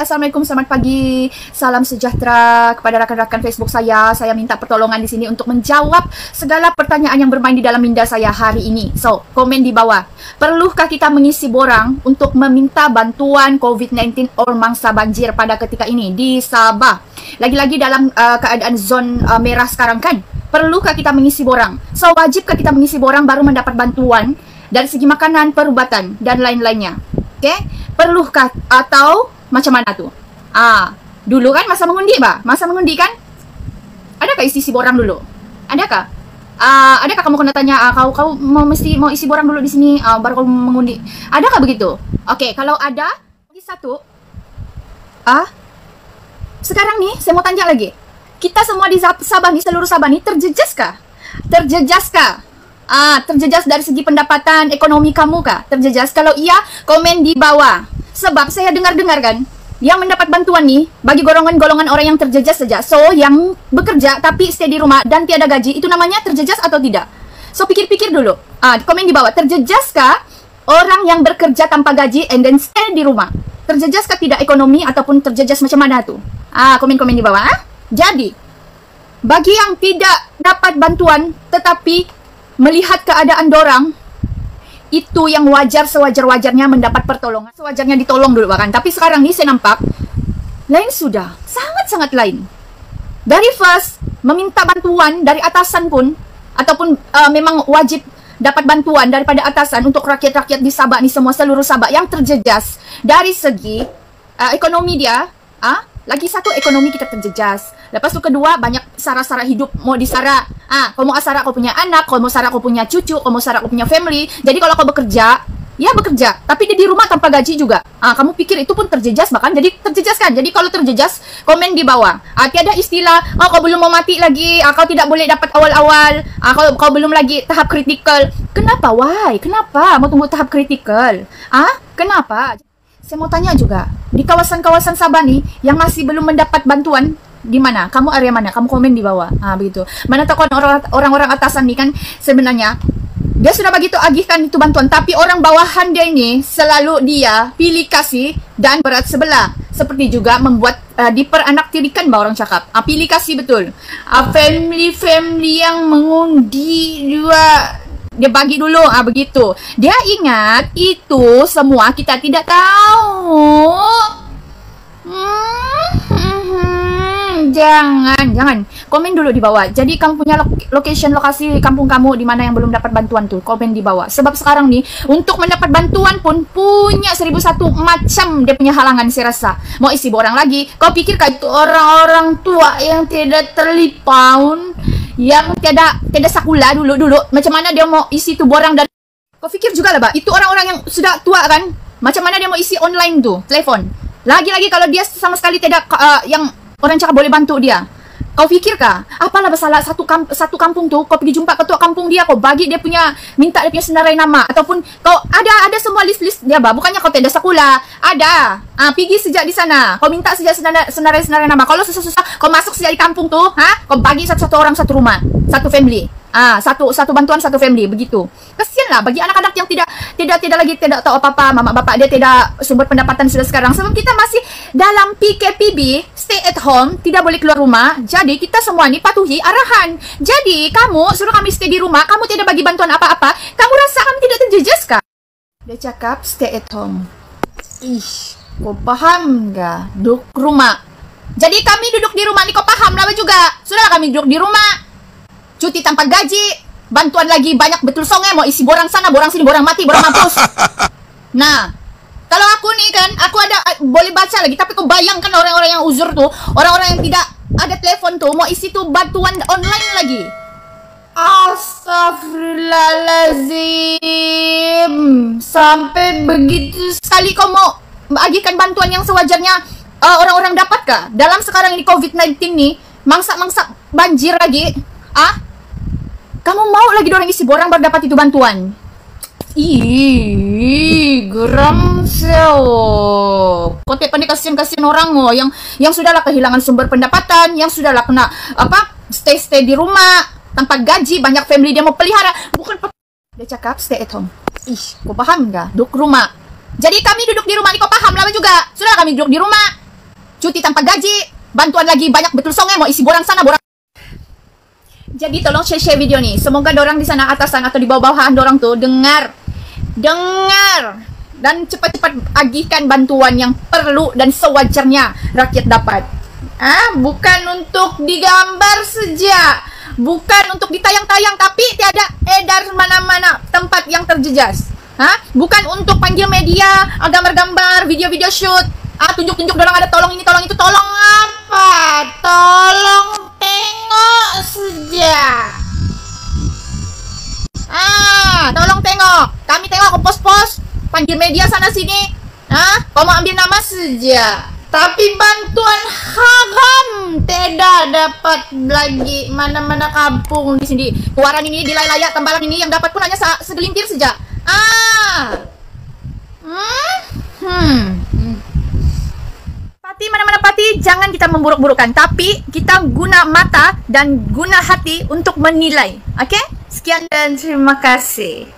Assalamualaikum, selamat pagi. Salam sejahtera kepada rakan-rakan Facebook saya. Saya minta pertolongan di sini untuk menjawab segala pertanyaan yang bermain di dalam minda saya hari ini. So, komen di bawah. Perlukah kita mengisi borang untuk meminta bantuan COVID-19 or mangsa banjir pada ketika ini di Sabah? Lagi-lagi dalam keadaan zon merah sekarang kan? Perlukah kita mengisi borang? So, wajibkah kita mengisi borang baru mendapat bantuan dari segi makanan, perubatan, dan lain-lainnya? Okay? Perlukah atau macam mana tu? Dulu kan masa mengundi Masa mengundi kan? Adakah isi borang dulu? Adakah? Adakah kamu kena tanya, kau mau isi borang dulu di sini baru kau mengundi? Adakah begitu? Okey, kalau ada lagi satu. Sekarang nih saya mau tanya lagi. Kita semua di Sabah nih, seluruh Sabah nih terjejaskah? Terjejaskah? Terjejas dari segi pendapatan ekonomi kamu kah? Terjejas? Kalau iya, komen di bawah. Sebab saya dengar-dengar kan, yang mendapat bantuan nih bagi golongan-golongan orang yang terjejas saja. So, yang bekerja tapi stay di rumah dan tiada gaji, itu namanya terjejas atau tidak? So, pikir-pikir dulu. Komen di bawah. Terjejaskah orang yang bekerja tanpa gaji and then stay di rumah? Terjejaskah tidak ekonomi ataupun terjejas macam mana tuh? Komen-komen di bawah. Jadi, bagi yang tidak dapat bantuan tetapi melihat keadaan dorang, itu yang wajar, sewajar-wajarnya mendapat pertolongan. Sewajarnya ditolong dulu bahkan. Tapi sekarang ni saya nampak lain sudah. Sangat-sangat lain. Dari first, meminta bantuan dari atasan pun, ataupun memang wajib dapat bantuan daripada atasan untuk rakyat-rakyat di Sabah ni semua, seluruh Sabah yang terjejas. Dari segi ekonomi dia, lagi satu, ekonomi kita terjejas. Lepas tu kedua, banyak sara-sara hidup mau disara. Kau mau sara kau punya anak, kau mau sara kau punya cucu, kau mau sara kau punya family. Jadi kalau kau bekerja, ya bekerja, tapi dia di rumah tanpa gaji juga. Kamu pikir itu pun terjejas bahkan? Jadi terjejas kan? Jadi kalau terjejas, komen di bawah. Tiada istilah, kau belum mau mati lagi, kau tidak boleh dapat awal-awal, kau belum lagi tahap kritikal. Kenapa? Why? Kenapa mau tunggu tahap kritikal? Kenapa? Saya mau tanya juga, di kawasan-kawasan Sabah nih yang masih belum mendapat bantuan, di mana? Kamu area mana? Kamu komen di bawah. Begitu. Mana tahu orang-orang atasan nih kan sebenarnya dia sudah begitu agihkan itu bantuan, tapi orang bawahan dia ini selalu dia pilih kasih dan berat sebelah. Seperti juga membuat diperanak-tirikan orang cakap. Pilih kasih betul. Family yang mengundi juga dia bagi dulu, begitu. Dia ingat itu semua kita tidak tahu. Jangan. Komen dulu di bawah. Jadi kamu punya lokasi kampung kamu di mana yang belum dapat bantuan tuh, komen di bawah. Sebab sekarang nih untuk mendapat bantuan pun punya 1001 macam dia punya halangan saya rasa. Mau isi borang lagi. Kau pikirkah itu orang-orang tua yang tidak terlipaun, yang tiada sakula dulu macam mana dia mau isi tu borang? Dan kau fikir juga lah itu orang-orang yang sudah tua kan, macam mana dia mau isi online tuh telepon. Lagi-lagi kalau dia sama sekali tidak yang orang cakap boleh bantu dia. Kau fikirkah apalah masalah satu kampung tu, kau pergi jumpa ketua kampung dia, kau bagi dia punya, minta dia punya senarai nama, ataupun kau ada semua list dia bukannya kau tidak sekolah, ada. Pergi sejak di sana, kau minta sejak senarai nama. Kalau susah-susah kau masuk sejak di kampung tu, kau bagi satu orang satu rumah, satu family. Satu bantuan satu family, begitu. Kesianlah bagi anak-anak yang tidak tahu apa-apa, mama bapak dia tidak sumber pendapatan sudah sekarang. Sebab kita masih dalam PKPB, stay at home, tidak boleh keluar rumah. Jadi kita semua ni patuhi arahan. Jadi kamu suruh kami stay di rumah, kamu tidak bagi bantuan apa-apa, kamu rasa kami tidak terjejas kah? Dia cakap stay at home. Kau paham gak? Duduk rumah. Jadi kami duduk di rumah ni, kau paham lah juga. Sudahlah kami duduk di rumah, cuti tanpa gaji, bantuan lagi banyak betul songnya, mau isi borang sana, borang sini, borang mati, borang mampus. Nah, kalau aku nih kan, aku ada boleh baca lagi, tapi kau bayangkan orang-orang yang uzur tuh, orang-orang yang tidak ada telepon tuh, mau isi tuh bantuan online lagi. Astagfirullahaladzim. Sampai begitu sekali kau mau agihkan bantuan yang sewajarnya orang-orang dapatkah? Dalam sekarang ini COVID-19 nih, mangsa-mangsa banjir lagi. Kamu mau lagi dorang isi borang baru dapat itu bantuan? Geram seo. Kau pandai kasihan orang yang sudahlah kehilangan sumber pendapatan, yang sudahlah kena stay di rumah tanpa gaji, banyak family dia mau pelihara. Dia cakap stay at home. Kau paham gak? Duduk rumah. Jadi kami duduk di rumah ni, kau paham lah juga. Sudah kami duduk di rumah. cuti tanpa gaji, bantuan lagi banyak betul songe, mau isi borang sana, borang. Jadi tolong share video nih. Semoga dorang di sana atasan atau di bawah-bawahan dorang tuh dengar dan cepat-cepat agihkan bantuan yang perlu dan sewajarnya rakyat dapat. Bukan untuk digambar saja, bukan untuk ditayang-tayang tapi tiada edar mana-mana tempat yang terjejas. Bukan untuk panggil media, gambar-gambar, video-video shoot, tunjuk-tunjuk dorang ada tolong ini, tolong itu, tolong apa? Tolong tengok saja. Tolong tengok. Kami tengok ke pos-pos, panggil media sana sini. Kau mau ambil nama saja. Tapi bantuan haram tidak dapat lagi mana-mana kampung di sini. Keluaran ini, di layak Tambalang ini yang dapat pun hanya segelintir saja. Pati mana-mana pati, jangan kita memburuk-burukkan, tapi kita guna mata dan guna hati untuk menilai. Oke? Sekian dan terima kasih.